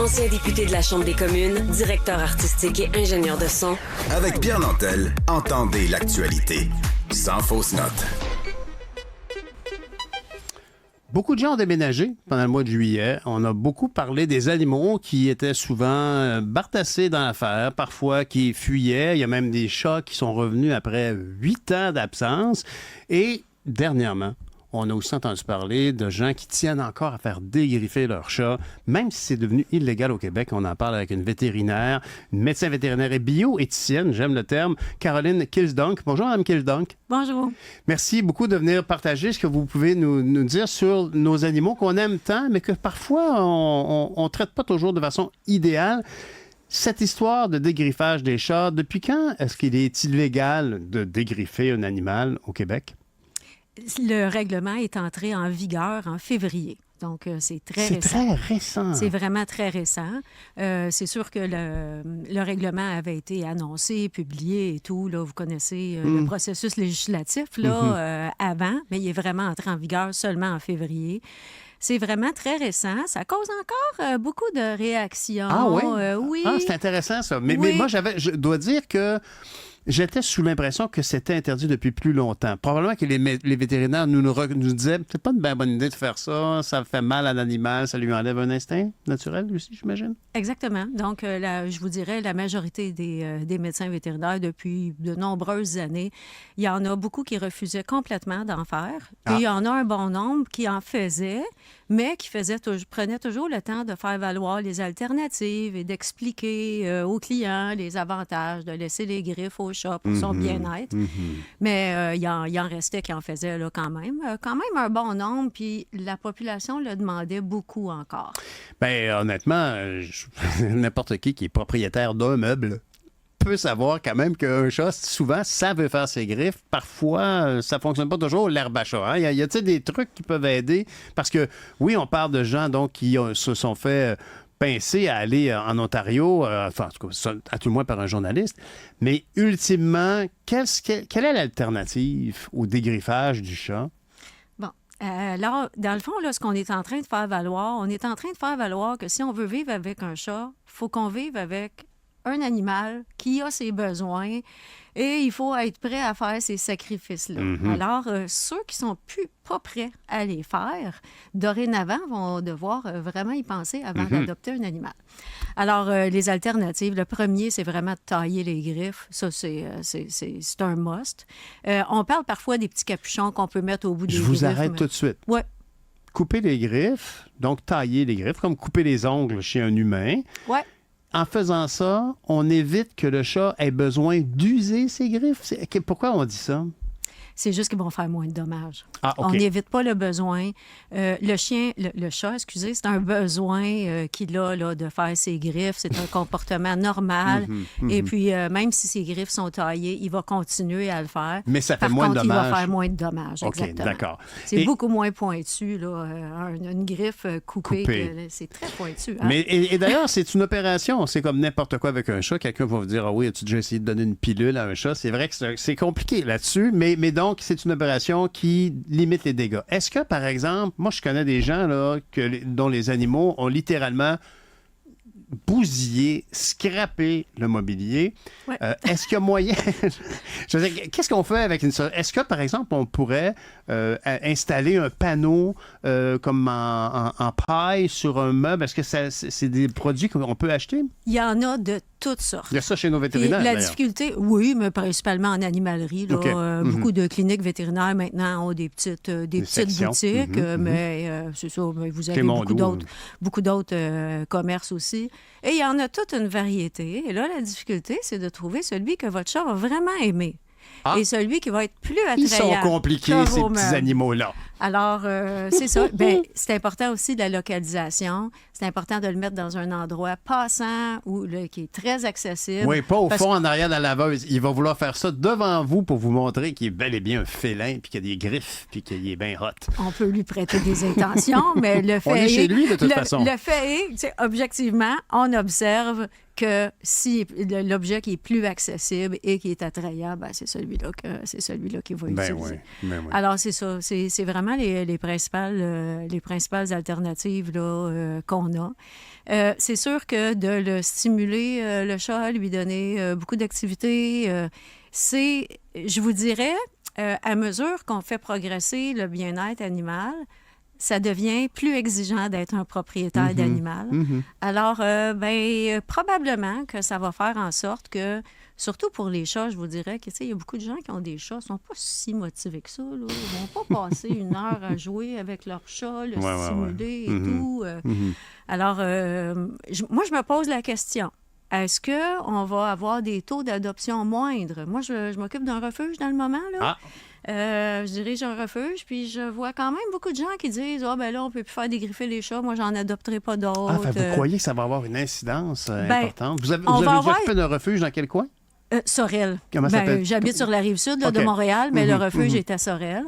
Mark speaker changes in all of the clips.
Speaker 1: ancien député de la Chambre des communes, directeur artistique et ingénieur de son.
Speaker 2: Avec Pierre Nantel, entendez l'actualité. Sans fausse note.
Speaker 3: Beaucoup de gens ont déménagé pendant le mois de juillet. On a beaucoup parlé des animaux qui étaient souvent bartassés dans l'affaire, parfois qui fuyaient. Il y a même des chats qui sont revenus après 8 ans d'absence. Et dernièrement, on a aussi entendu parler de gens qui tiennent encore à faire dégriffer leurs chats, même si c'est devenu illégal au Québec. On en parle avec une vétérinaire, une médecin vétérinaire et bioéthicienne, j'aime le terme, Caroline Kilsdonk. Bonjour, Mme Kilsdonk.
Speaker 4: Bonjour.
Speaker 3: Merci beaucoup de venir partager ce que vous pouvez nous dire sur nos animaux qu'on aime tant, mais que parfois on ne traite pas toujours de façon idéale. Cette histoire de dégriffage des chats, depuis quand est-ce qu'il est illégal de dégriffer un animal au Québec?
Speaker 4: Le règlement est entré en vigueur en février. Donc, c'est très récent.
Speaker 3: C'est très récent.
Speaker 4: C'est vraiment très récent. C'est sûr que le règlement avait été annoncé, publié et tout. Là, vous connaissez le processus législatif avant, mais il est vraiment entré en vigueur seulement en février. C'est vraiment très récent. Ça cause encore beaucoup de réactions.
Speaker 3: Ah oui?
Speaker 4: Oui.
Speaker 3: Ah, c'est intéressant, ça. Mais moi, je dois dire que j'étais sous l'impression que c'était interdit depuis plus longtemps. Probablement que les vétérinaires nous disaient c'est pas une bien bonne idée de faire ça, ça fait mal à l'animal, ça lui enlève un instinct naturel aussi, j'imagine.
Speaker 4: Exactement. Donc, je vous dirais, la majorité des médecins vétérinaires, depuis de nombreuses années, il y en a beaucoup qui refusaient complètement d'en faire. Puis, il y en a un bon nombre qui en faisaient, mais qui prenaient toujours le temps de faire valoir les alternatives et d'expliquer aux clients les avantages de laisser les griffes au chat pour son bien-être. Mais il en restait qui en faisaient là, quand même un bon nombre, puis la population le demandait beaucoup encore.
Speaker 3: Bien, honnêtement, n'importe qui est propriétaire d'un meuble peut savoir quand même qu'un chat, souvent, ça veut faire ses griffes. Parfois, ça fonctionne pas toujours, l'herbe à chat. Hein? Il y a des trucs qui peuvent aider. Parce que, oui, on parle de gens donc, qui se sont fait pincer à aller en Ontario, enfin, en tout cas, à tout le moins par un journaliste. Mais ultimement, quelle est l'alternative au dégriffage du chat?
Speaker 4: Alors, dans le fond, là, ce qu'on est en train de faire valoir, on est en train de faire valoir que si on veut vivre avec un chat, il faut qu'on vive avec un animal qui a ses besoins et il faut être prêt à faire ces sacrifices-là. Alors, ceux qui sont pas prêts à les faire, dorénavant, vont devoir vraiment y penser avant d'adopter un animal. Alors, les alternatives, le premier, c'est vraiment de tailler les griffes. Ça, c'est un must. On parle parfois des petits capuchons qu'on peut mettre au bout des griffes.
Speaker 3: Je vous arrête tout de suite.
Speaker 4: Oui.
Speaker 3: Couper les griffes, donc tailler les griffes, comme couper les ongles chez un humain.
Speaker 4: Oui.
Speaker 3: En faisant ça, on évite que le chat ait besoin d'user ses griffes. Pourquoi on dit ça?
Speaker 4: C'est juste qu'ils vont faire moins de dommages.
Speaker 3: Ah, OK.
Speaker 4: On n'évite pas le besoin. Le chat, c'est un besoin qu'il a là, de faire ses griffes. C'est un comportement normal. Et puis, même si ses griffes sont taillées, il va continuer à le faire.
Speaker 3: Mais ça fait
Speaker 4: Par
Speaker 3: moins
Speaker 4: contre,
Speaker 3: de dommages.
Speaker 4: il va faire moins de dommages,
Speaker 3: OK,
Speaker 4: exactement.
Speaker 3: d'accord.
Speaker 4: C'est beaucoup moins pointu, là. Une griffe coupée. C'est très pointu. Hein?
Speaker 3: Mais, et d'ailleurs, c'est une opération. C'est comme n'importe quoi avec un chat. Quelqu'un va vous dire, ah oui, as-tu déjà essayé de donner une pilule à un chat? C'est vrai que c'est compliqué là-dessus, mais donc, c'est une opération qui limite les dégâts. Est-ce que, par exemple, moi, je connais des gens là, dont les animaux ont littéralement bousillé, scrappé le mobilier.
Speaker 4: Ouais.
Speaker 3: Est-ce qu'il y a moyen... Je veux dire, qu'est-ce qu'on fait avec une... Est-ce que, par exemple, on pourrait installer un panneau comme en paille sur un meuble? Est-ce que c'est des produits qu'on peut acheter?
Speaker 4: Il y en a de toutes sortes.
Speaker 3: Il y a ça chez nos vétérinaires,
Speaker 4: la
Speaker 3: d'ailleurs.
Speaker 4: difficulté, oui, mais principalement en animalerie. Là,
Speaker 3: Okay.
Speaker 4: Beaucoup de cliniques vétérinaires maintenant ont des petites boutiques, mais c'est ça, mais vous avez beaucoup d'autres commerces aussi. Et il y en a toute une variété. Et là, la difficulté, c'est de trouver celui que votre chat va vraiment aimer.
Speaker 3: Ah.
Speaker 4: Et celui qui va être plus attrayant.
Speaker 3: Ils sont compliqués, ces petits animaux-là.
Speaker 4: Alors, c'est ça. Bien, c'est important aussi de la localisation. C'est important de le mettre dans un endroit passant ou qui est très accessible.
Speaker 3: Oui, pas au fond, en arrière de la laveuse. Il va vouloir faire ça devant vous pour vous montrer qu'il est bel et bien un félin, puis qu'il y a des griffes, puis qu'il est bien hot.
Speaker 4: On peut lui prêter des intentions, mais le fait
Speaker 3: on est chez lui, de toute façon.
Speaker 4: Le fait est, objectivement, on observe que si l'objet qui est plus accessible et qui est attrayant, c'est celui-là qui va utiliser. Alors, c'est ça. C'est vraiment les principales alternatives là, qu'on a. C'est sûr que de le stimuler, le chat, lui donner beaucoup d'activités, je vous dirais, à mesure qu'on fait progresser le bien-être animal, ça devient plus exigeant d'être un propriétaire d'animal. Alors, probablement que ça va faire en sorte que, surtout pour les chats, je vous dirais que, il y a beaucoup de gens qui ont des chats, ne sont pas si motivés que ça. Là. Ils vont pas passer une heure à jouer avec leur chat, le stimuler et tout. Alors, moi, je me pose la question. Est-ce qu'on va avoir des taux d'adoption moindres? Moi, je m'occupe d'un refuge dans le moment, là. Je dirige un refuge, puis je vois quand même beaucoup de gens qui disent « Ah, là, on peut plus faire dégriffer les chats, moi, j'en adopterai pas d'autres. »
Speaker 3: Vous croyez que ça va avoir une incidence importante? Vous avez déjà fait un refuge dans quel coin?
Speaker 4: Sorel.
Speaker 3: Comment ça s'appelle?
Speaker 4: J'habite sur la rive sud de Montréal, mais le refuge est à Sorel.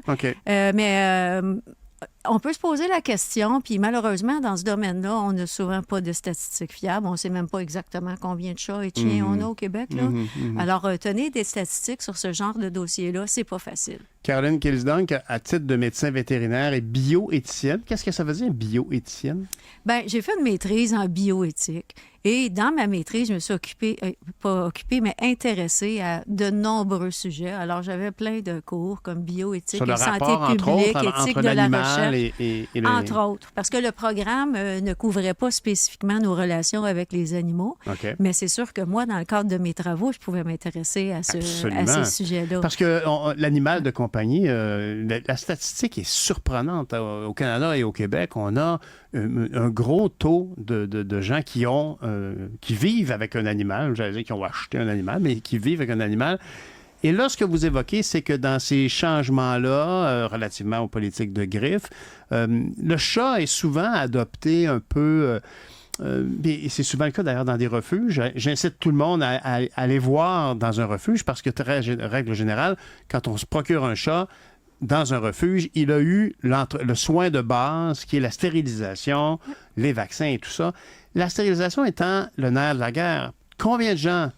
Speaker 4: On peut se poser la question, puis malheureusement, dans ce domaine-là, on n'a souvent pas de statistiques fiables. On ne sait même pas exactement combien de chats et de chiens on a au Québec. Là. Alors, tenir des statistiques sur ce genre de dossier-là, c'est pas facile.
Speaker 3: Caroline Kilsdonk, à titre de médecin vétérinaire et bioéthicienne, qu'est-ce que ça veut dire, bioéthicienne?
Speaker 4: J'ai fait une maîtrise en bioéthique. Et dans ma maîtrise, je me suis mais intéressée à de nombreux sujets. Alors, j'avais plein de cours comme bioéthique et santé publique, éthique de la recherche. Entre autres, parce que le programme ne couvrait pas spécifiquement nos relations avec les animaux. Mais c'est sûr que moi, dans le cadre de mes travaux, je pouvais m'intéresser à ces sujets-là.
Speaker 3: Parce que l'animal de compagnie, la statistique est surprenante. Au Canada et au Québec, on a un gros taux de gens qui vivent avec un animal. J'allais dire qui ont acheté un animal, mais qui vivent avec un animal. Et là, ce que vous évoquez, c'est que dans ces changements-là, relativement aux politiques de griffes, le chat est souvent adopté un peu... et c'est souvent le cas d'ailleurs dans des refuges. J'incite tout le monde à aller voir dans un refuge parce que, règle générale, quand on se procure un chat dans un refuge, il a eu le soin de base qui est la stérilisation, les vaccins et tout ça. La stérilisation étant le nerf de la guerre, combien de gens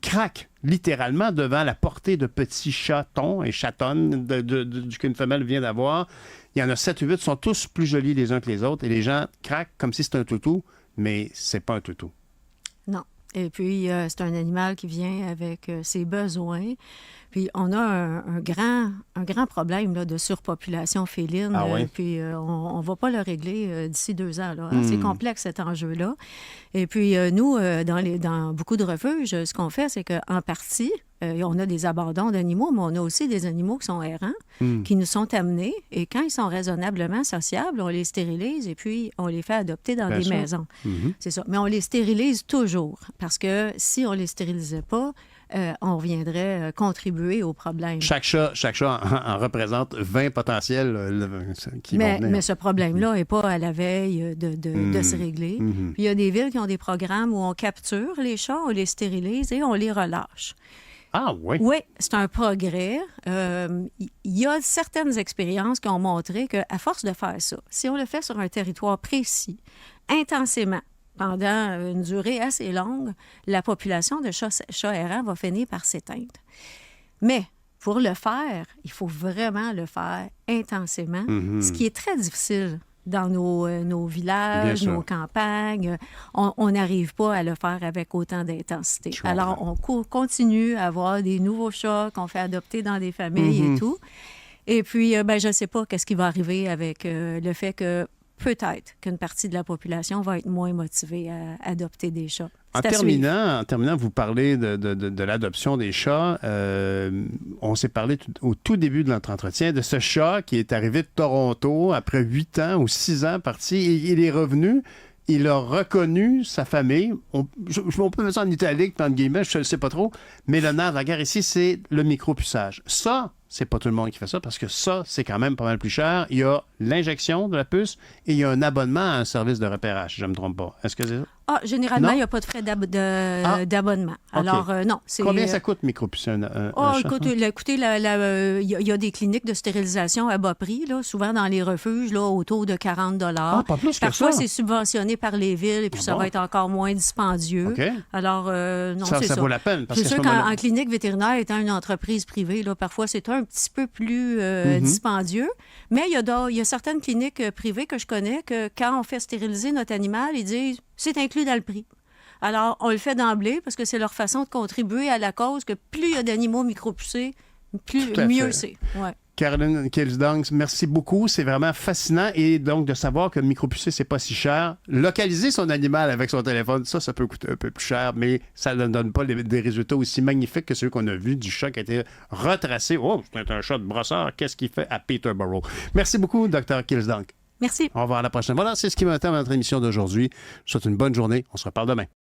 Speaker 3: craquent littéralement devant la portée de petits chatons et chatonnes qu'une femelle vient d'avoir? Il y en a 7 ou 8, sont tous plus jolis les uns que les autres et les gens craquent comme si c'était un toutou, mais c'est pas un toutou.
Speaker 4: Non. Et puis, c'est un animal qui vient avec ses besoins. Puis, on a un grand problème là, de surpopulation féline. Puis, on ne va pas le régler d'ici 2 ans. Là. C'est complexe, cet enjeu-là. Et puis, nous, dans beaucoup de refuges, ce qu'on fait, c'est qu'en partie, on a des abandons d'animaux, mais on a aussi des animaux qui sont errants, qui nous sont amenés. Et quand ils sont raisonnablement sociables, on les stérilise et puis on les fait adopter dans des maisons. C'est ça. Mais on les stérilise toujours. Parce que si on ne les stérilisait pas, on viendrait contribuer au problème.
Speaker 3: Chaque chat en représente 20 potentiels qui vont venir.
Speaker 4: Mais ce problème-là n'est pas à la veille de se régler. Puis il y a des villes qui ont des programmes où on capture les chats, on les stérilise et on les relâche.
Speaker 3: Ah oui?
Speaker 4: Oui, c'est un progrès. Il y a certaines expériences qui ont montré qu'à force de faire ça, si on le fait sur un territoire précis, intensément, pendant une durée assez longue, la population de chats errants va finir par s'éteindre. Mais pour le faire, il faut vraiment le faire intensément, ce qui est très difficile dans nos villages, nos campagnes. On n'arrive pas à le faire avec autant d'intensité. Alors, on continue à avoir des nouveaux chats qu'on fait adopter dans des familles et tout. Et puis, je ne sais pas qu'est-ce qui va arriver avec le fait que peut-être qu'une partie de la population va être moins motivée à adopter des chats.
Speaker 3: En terminant, vous parlez de l'adoption des chats. On s'est parlé au tout début de notre entretien de ce chat qui est arrivé de Toronto après 8 ans ou 6 ans parti. Il est revenu. Il a reconnu sa famille. On peut mettre ça en italique, entre guillemets, je ne sais pas trop. Mais le nerf de la guerre ici, c'est le micropuçage. Ça, c'est pas tout le monde qui fait ça parce que ça, c'est quand même pas mal plus cher. Il y a l'injection de la puce et il y a un abonnement à un service de repérage, si je ne me trompe pas. Est-ce que c'est ça?
Speaker 4: Ah, généralement,
Speaker 3: Non?
Speaker 4: il n'y a pas de frais d'abonnement. Alors, non. C'est,
Speaker 3: Combien ça coûte, micropucer, un chat?
Speaker 4: Écoutez, il y a des cliniques de stérilisation à bas prix, là, souvent dans les refuges, là, autour de 40
Speaker 3: Ah, pas plus que
Speaker 4: Parfois,
Speaker 3: ça.
Speaker 4: c'est subventionné par les villes et puis ça va être encore moins dispendieux.
Speaker 3: OK.
Speaker 4: Alors, non, c'est ça.
Speaker 3: Ça vaut la peine. Parce
Speaker 4: C'est
Speaker 3: qu'à ce
Speaker 4: sûr
Speaker 3: moment-là-
Speaker 4: qu'en clinique vétérinaire, étant une entreprise privée, là, parfois, c'est un petit peu plus dispendieux. Mais il y a certaines cliniques privées que je connais que quand on fait stériliser notre animal, ils disent c'est inclus dans le prix. Alors, on le fait d'emblée parce que c'est leur façon de contribuer à la cause que plus il y a d'animaux micropucés,
Speaker 3: Tout à
Speaker 4: mieux
Speaker 3: fait.
Speaker 4: c'est. Ouais.
Speaker 3: Caroline Kilsdonks, merci beaucoup. C'est vraiment fascinant. Et donc, de savoir que micropucer, c'est pas si cher. Localiser son animal avec son téléphone, ça peut coûter un peu plus cher, mais ça ne donne pas des résultats aussi magnifiques que ceux qu'on a vus du chat qui a été retracé. Oh, c'est un chat de brossard. Qu'est-ce qu'il fait à Peterborough? Merci beaucoup, Dr. Kilsdonk.
Speaker 4: Merci.
Speaker 3: Au revoir à la prochaine. Voilà, c'est ce qui m'a été à notre émission d'aujourd'hui. Je vous souhaite une bonne journée. On se reparle demain.